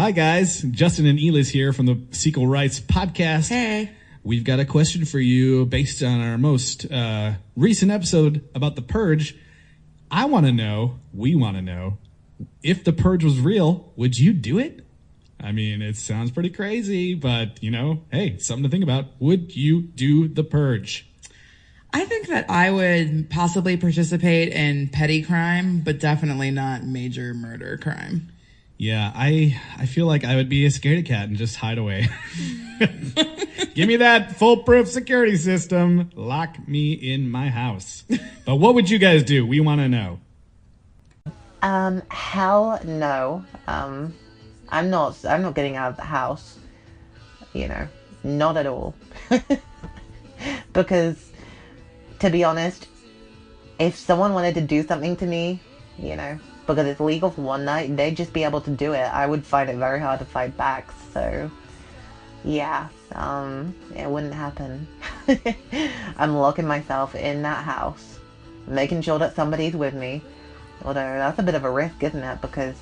Hi, guys. Justin and Elis here from the Sequel Rights podcast. Hey. We've got a question for you based on our most recent episode about The Purge. We want to know, if The Purge was real, would you do it? I mean, it sounds pretty crazy, but, hey, something to think about. Would you do The Purge? I think that I would possibly participate in petty crime, but definitely not major murder crime. Yeah, I feel like I would be a scaredy cat and just hide away. Give me that foolproof security system. Lock me in my house. But what would you guys do? We want to know. Hell no. I'm not getting out of the house. Not at all. Because, to be honest, if someone wanted to do something to me, because it's legal for one night, they'd just be able to do it. I would find it very hard to fight back, so yeah, it wouldn't happen. I'm locking myself in that house, making sure that somebody's with me, although that's a bit of a risk, isn't it? Because,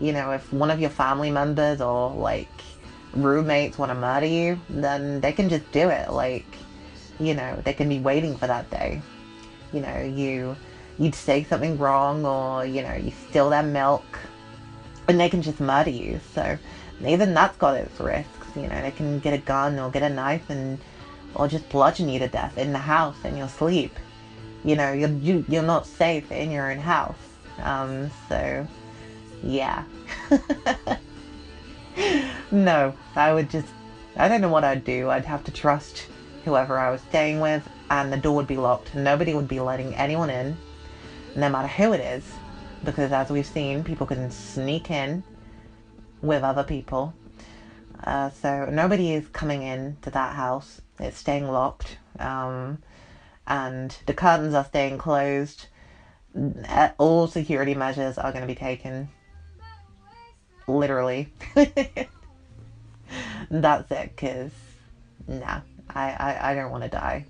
if one of your family members or, roommates want to murder you, then they can just do it, they can be waiting for that day. You'd say something wrong, or, you steal their milk, and they can just murder you. So even that's got its risks. They can get a gun or get a knife or just bludgeon you to death in the house in your sleep. You're not safe in your own house. So yeah. No, I don't know what I'd do. I'd have to trust whoever I was staying with, and the door would be locked. Nobody would be letting anyone in, no matter who it is, because as we've seen, people can sneak in with other people. So nobody is coming in to that house. It's staying locked, and the curtains are staying closed. All security measures are going to be taken. Literally. That's it, because, nah, I don't want to die.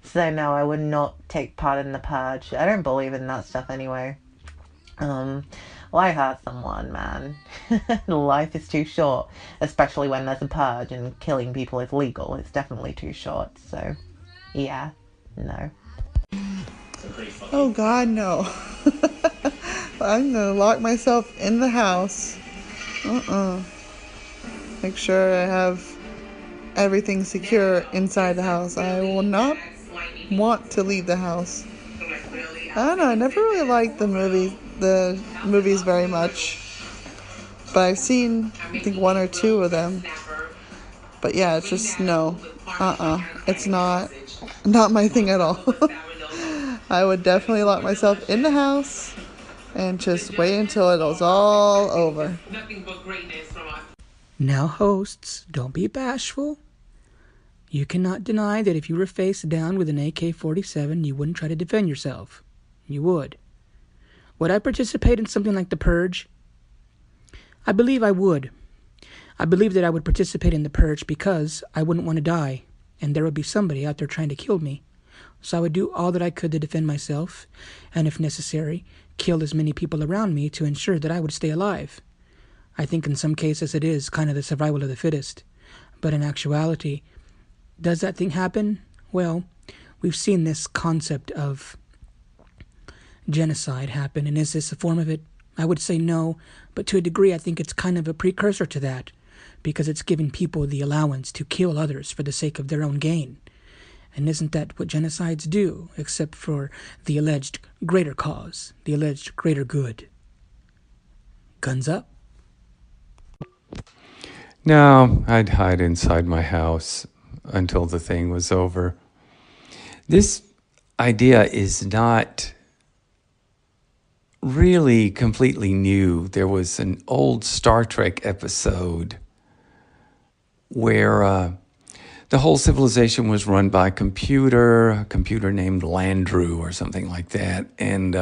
So no, I would not take part in the purge. I don't believe in that stuff anyway. Why hurt someone, man? Life is too short, especially when there's a purge and killing people is legal. It's definitely too short, so yeah, no. Oh God, no. I'm gonna lock myself in the house. Make sure I have everything secure inside the house. I will not want to leave the house. I don't know, I never really liked the movies very much. But I've seen, I think, one or two of them. But yeah, it's just no. It's not my thing at all. I would definitely lock myself in the house and just wait until it was all over. Now, hosts, don't be bashful. You cannot deny that if you were face down with an AK-47, you wouldn't try to defend yourself. You would. Would I participate in something like The Purge? I believe I would. I believe that I would participate in The Purge because I wouldn't want to die, and there would be somebody out there trying to kill me. So I would do all that I could to defend myself, and if necessary, kill as many people around me to ensure that I would stay alive. I think in some cases it is kind of the survival of the fittest. But in actuality, does that thing happen? Well, we've seen this concept of genocide happen, and is this a form of it? I would say no, but to a degree I think it's kind of a precursor to that, because it's giving people the allowance to kill others for the sake of their own gain. And isn't that what genocides do, except for the alleged greater cause, the alleged greater good? Guns up? No, I'd hide inside my house until the thing was over. This idea is not really completely new. There was an old Star Trek episode where the whole civilization was run by a computer named Landru or something like that. And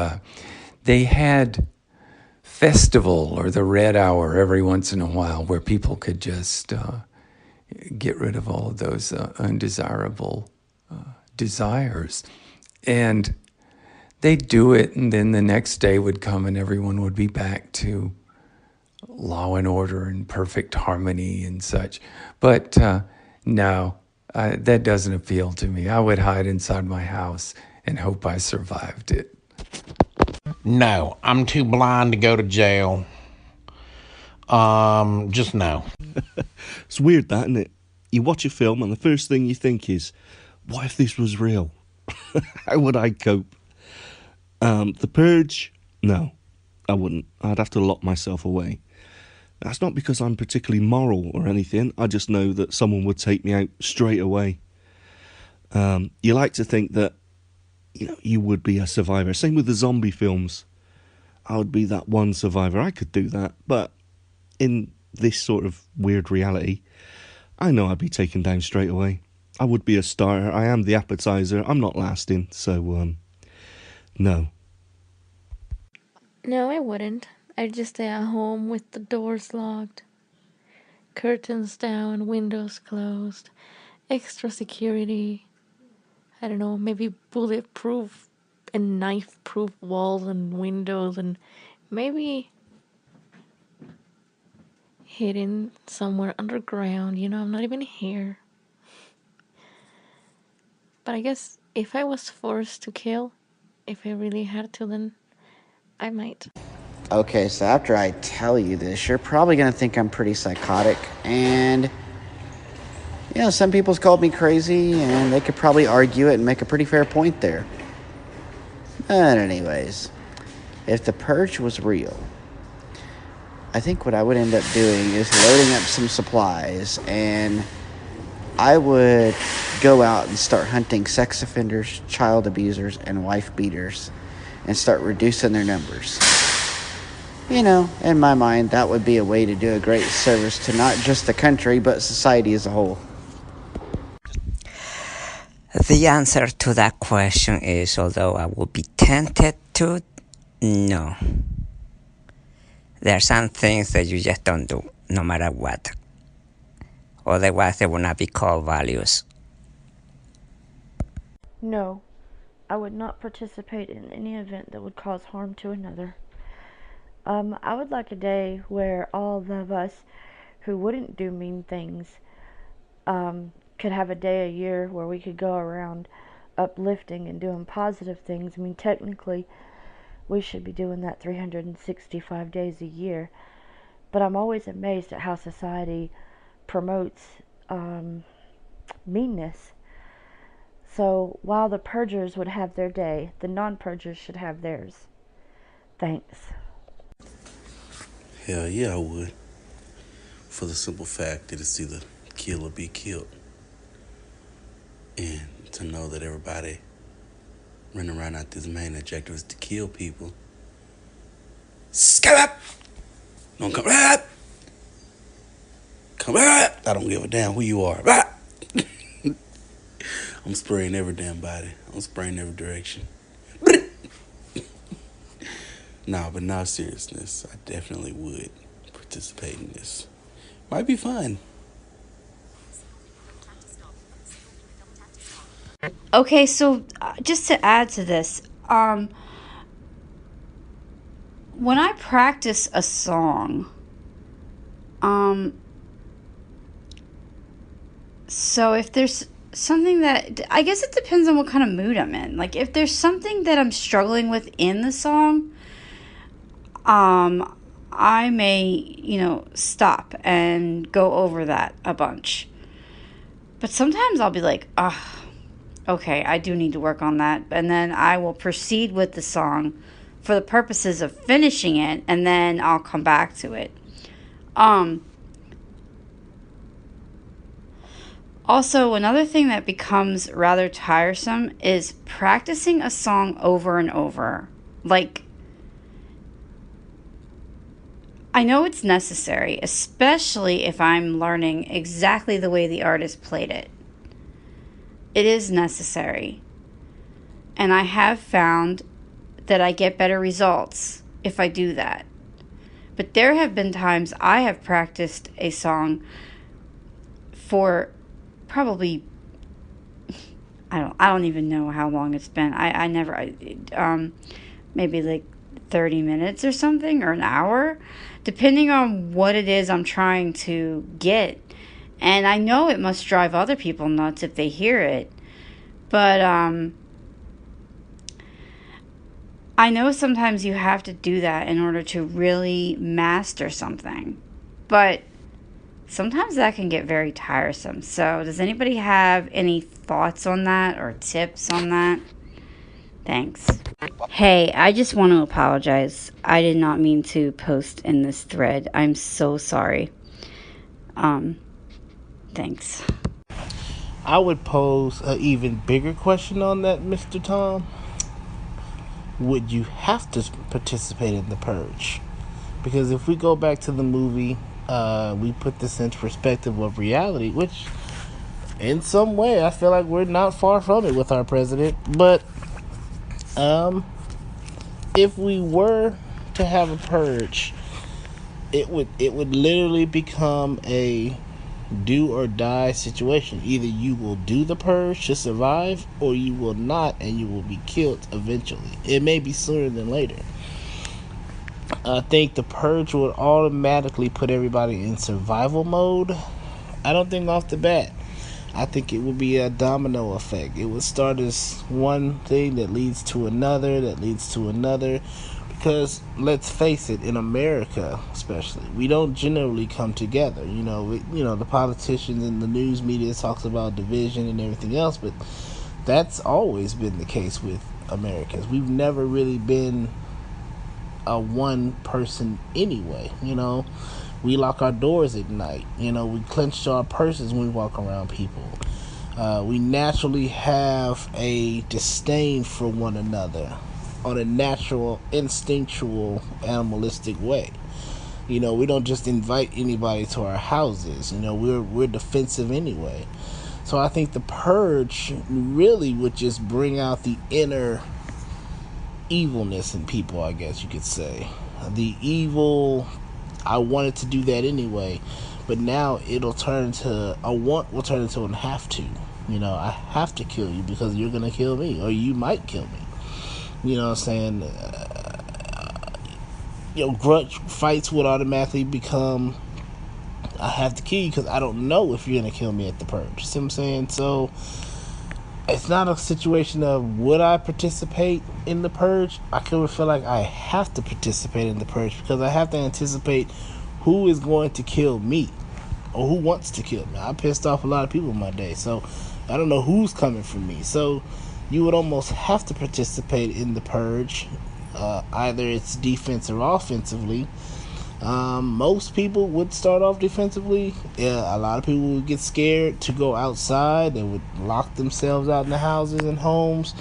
they had festival or the Red Hour every once in a while where people could just get rid of all of those undesirable desires. And they'd do it, and then the next day would come and everyone would be back to law and order and perfect harmony and such. But no, that doesn't appeal to me. I would hide inside my house and hope I survived it. No, I'm too blind to go to jail. Just no. It's weird that, isn't it? You watch a film and the first thing you think is, what if this was real? How would I cope? The Purge? No, I wouldn't. I'd have to lock myself away. That's not because I'm particularly moral or anything. I just know that someone would take me out straight away. You like to think that, you would be a survivor. Same with the zombie films. I would be that one survivor. I could do that. But in this sort of weird reality, I know I'd be taken down straight away. I would be a starter. I am the appetizer. I'm not lasting. So, no. No, I wouldn't. I'd just stay at home with the doors locked, curtains down, windows closed, extra security. I don't know, maybe bulletproof and knife-proof walls and windows, and maybe hidden somewhere underground. I'm not even here. But I guess if I was forced to kill, if I really had to, then I might. Okay, so after I tell you this, you're probably going to think I'm pretty psychotic. And, some people's called me crazy, and they could probably argue it and make a pretty fair point there. But anyways, if the Purge was real, I think what I would end up doing is loading up some supplies, and I would go out and start hunting sex offenders, child abusers, and wife beaters, and start reducing their numbers. In my mind, that would be a way to do a great service to not just the country, but society as a whole. The answer to that question is, although I would be tempted to, no. There are some things that you just don't do, no matter what. Otherwise, they will not be called values. No, I would not participate in any event that would cause harm to another. I would like a day where all of us who wouldn't do mean things could have a day a year where we could go around uplifting and doing positive things. I mean, technically, we should be doing that 365 days a year. But I'm always amazed at how society promotes meanness. So while the purgers would have their day, the non-purgers should have theirs. Thanks. Hell yeah, I would. For the simple fact that it's either kill or be killed. And to know that everybody running around out this main objective is to kill people. Scab! Don't come up! Come up! I don't give a damn who you are. I'm spraying every damn body. I'm spraying every direction. Nah, but now seriousness, I definitely would participate in this. Might be fun. Okay, so just to add to this, when I practice a song, so if there's something that, I guess it depends on what kind of mood I'm in. Like, if there's something that I'm struggling with in the song, I may, stop and go over that a bunch. But sometimes I'll be like, okay, I do need to work on that. And then I will proceed with the song for the purposes of finishing it, and then I'll come back to it. Also, another thing that becomes rather tiresome is practicing a song over and over. Like, I know it's necessary, especially if I'm learning exactly the way the artist played it. It is necessary. And I have found that I get better results if I do that. But there have been times I have practiced a song for probably, I don't even know how long it's been. Maybe like 30 minutes or something, or an hour, depending on what it is I'm trying to get. And I know it must drive other people nuts if they hear it. But I know sometimes you have to do that in order to really master something. But sometimes that can get very tiresome. So does anybody have any thoughts on that or tips on that? Thanks. Hey, I just want to apologize. I did not mean to post in this thread. I'm so sorry. Thanks. I would pose an even bigger question on that, Mr. Tom. Would you have to participate in the purge? Because if we go back to the movie, we put this into perspective of reality, which in some way I feel like we're not far from it with our president. But if we were to have a purge, it would literally become a do or die situation. Either you will do the purge to survive, or you will not, and you will be killed eventually. It may be sooner than later. I think the purge would automatically put everybody in survival mode. I don't think off the bat. I think it would be a domino effect. It would start as one thing that leads to another, that leads to another. Because let's face it, in America especially, we don't generally come together. The politicians and the news media talks about division and everything else, but that's always been the case with Americans. We've never really been a one person anyway. We lock our doors at night. We clench our purses when we walk around people. We naturally have a disdain for one another on a natural, instinctual, animalistic way. We don't just invite anybody to our houses. We're defensive anyway. So I think the purge really would just bring out the inner evilness in people, I guess you could say. The evil, I wanted to do that anyway, but now it'll turn into a want will turn into a have to. I have to kill you because you're gonna kill me, or you might kill me. You know what I'm saying? Grudge fights would automatically become, I have to kill you because I don't know if you're going to kill me at the purge. See what I'm saying? So, it's not a situation of would I participate in the purge? I could feel like I have to participate in the purge because I have to anticipate who is going to kill me or who wants to kill me. I pissed off a lot of people in my day, so I don't know who's coming for me. So, you would almost have to participate in the purge. Either it's defense or offensively. Most people would start off defensively. Yeah, a lot of people would get scared to go outside. They would lock themselves out in the houses and homes.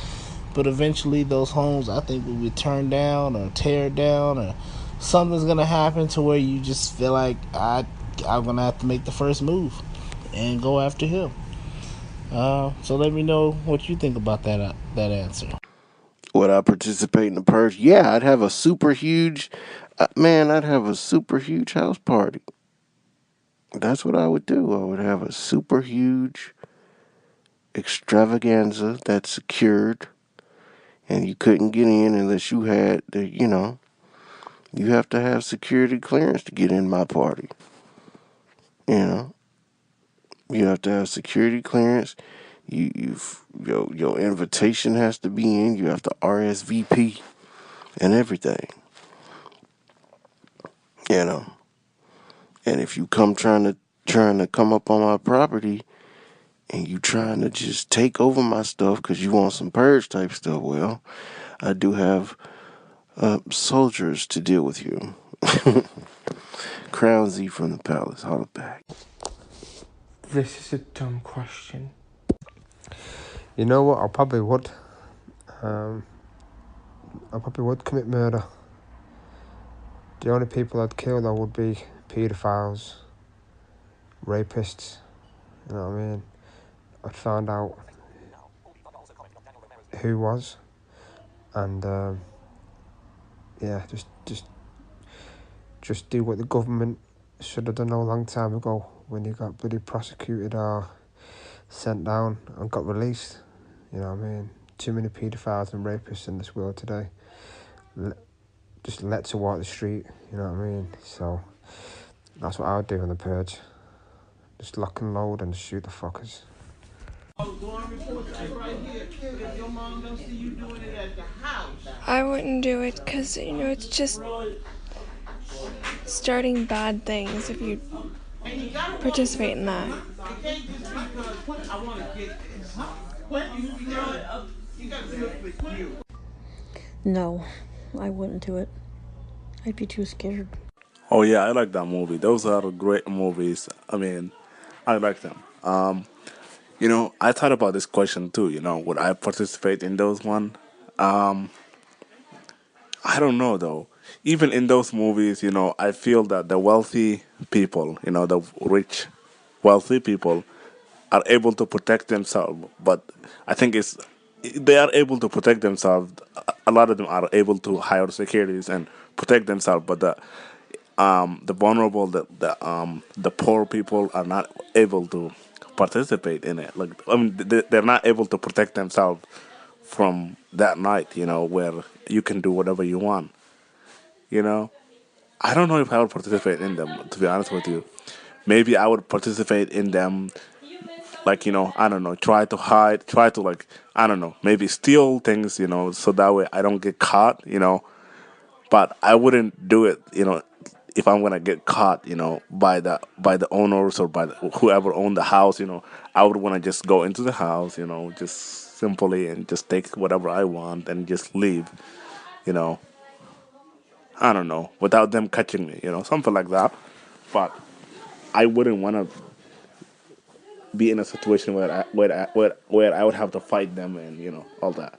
But eventually those homes, I think, will be turned down or teared down, or something's going to happen to where you just feel like I'm going to have to make the first move and go after him. So let me know what you think about that answer. Would I participate in the purge? Yeah, I'd have a super huge, I'd have a super huge house party. That's what I would do. I would have a super huge extravaganza that's secured, and you couldn't get in unless you had you have to have security clearance to get in my party. You have to have security clearance. Your invitation has to be in. You have to RSVP and everything. And if you come trying to come up on my property and you trying to just take over my stuff because you want some purge type stuff, well, I do have soldiers to deal with you. Crown Z from the palace. Holla back. This is a dumb question. You know what? I probably would. I probably would commit murder. The only people I'd kill though would be paedophiles, rapists. You know what I mean? I'd find out who was, and just do what the government should have done a long time ago when you got bloody prosecuted or sent down and got released. You know what I mean? Too many paedophiles and rapists in this world today. just let to walk the street, you know what I mean? So that's what I would do in the purge. Just lock and load and shoot the fuckers. I wouldn't do it because, it's just starting bad things if you participate in that. No, I wouldn't do it. I'd be too scared. Oh yeah, I like that movie. Those are great movies. I mean, I like them. I thought about this question too. Would I participate in those one? I don't know though. Even in those movies, I feel that the wealthy people, the rich, wealthy people, are able to protect themselves. But I think they are able to protect themselves. A lot of them are able to hire securities and protect themselves. But the vulnerable, the poor people are not able to participate in it. They're not able to protect themselves from that night, where you can do whatever you want. I don't know if I would participate in them, to be honest with you. Maybe I would participate in them, I don't know, try to hide, I don't know, maybe steal things, so that way I don't get caught, But I wouldn't do it, if I'm gonna get caught, by the owners or by whoever owned the house, I would want to just go into the house, just simply and just take whatever I want and just leave, I don't know, without them catching me, something like that. But I wouldn't want to be in a situation where I would have to fight them and all that.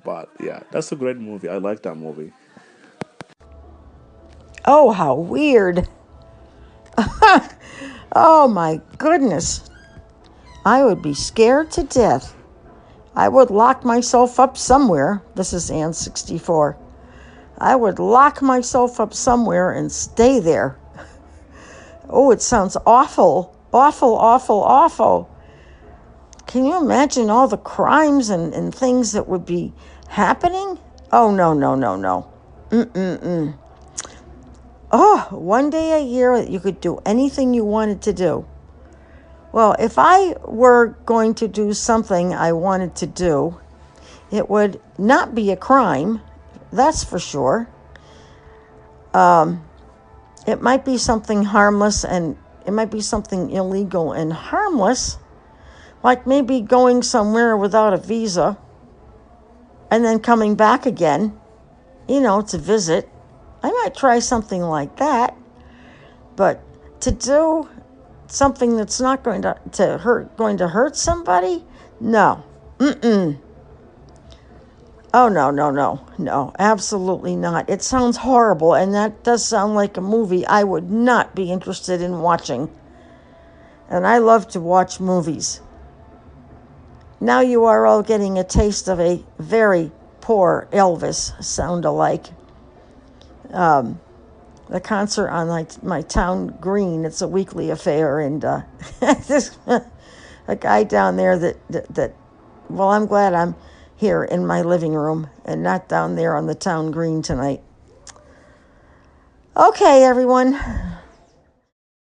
But yeah, that's a great movie. I like that movie. Oh, how weird. Oh my goodness. I would be scared to death. I would lock myself up somewhere. This is Ann 64. I would lock myself up somewhere and stay there. Oh, it sounds awful. Awful, awful, awful. Can you imagine all the crimes and things that would be happening? Oh, no, no, no, no. Mm-mm-mm. Oh, one day a year you could do anything you wanted to do. Well, if I were going to do something I wanted to do, it would not be a crime, that's for sure. It might be something harmless and it might be something illegal and harmless, like maybe going somewhere without a visa and then coming back again, to visit. I might try something like that, but to do something that's not going to hurt somebody, no, oh no, absolutely not. It sounds horrible, and that does sound like a movie I would not be interested in watching. And I love to watch movies. Now you are all getting a taste of a very poor Elvis sound-alike. The concert on my town green, it's a weekly affair, and there's a guy down there that well, I'm glad I'm here in my living room and not down there on the town green tonight. Okay, everyone.